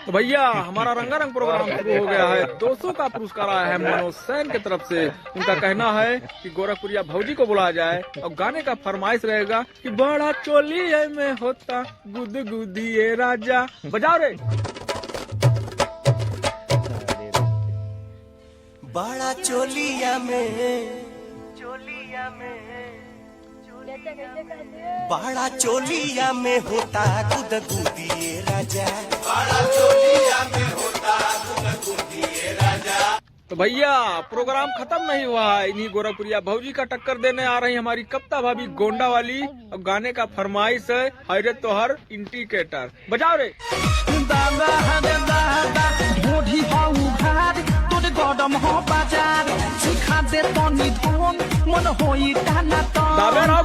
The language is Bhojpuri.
तो भैया हमारा रंगारंग प्रोग्राम शुरू हो गया है। 200 का पुरस्कार आया है मनोज सैन की तरफ से। उनका कहना है कि गोरखपुरिया भौजी को बुलाया जाए और गाने का फरमाइश रहेगा कि बड़ा चोली है में होता गुद गुदिए राजा। बजाओ रे। बड़ा चोलिया में बड़ा चोलिया में होता गुद गुदिए राजा। बड़ा चोलिया में होता गुद गुदिए राजा। तो भैया प्रोग्राम खत्म नहीं हुआ है। इन्हीं गोरखपुरिया भौजी का टक्कर देने आ रही हमारी कप्ता भाभी गोंडा वाली। और गाने का फरमाइश है हैरत तोहर इंडिकेटर। बजाओ रे। दाबे ना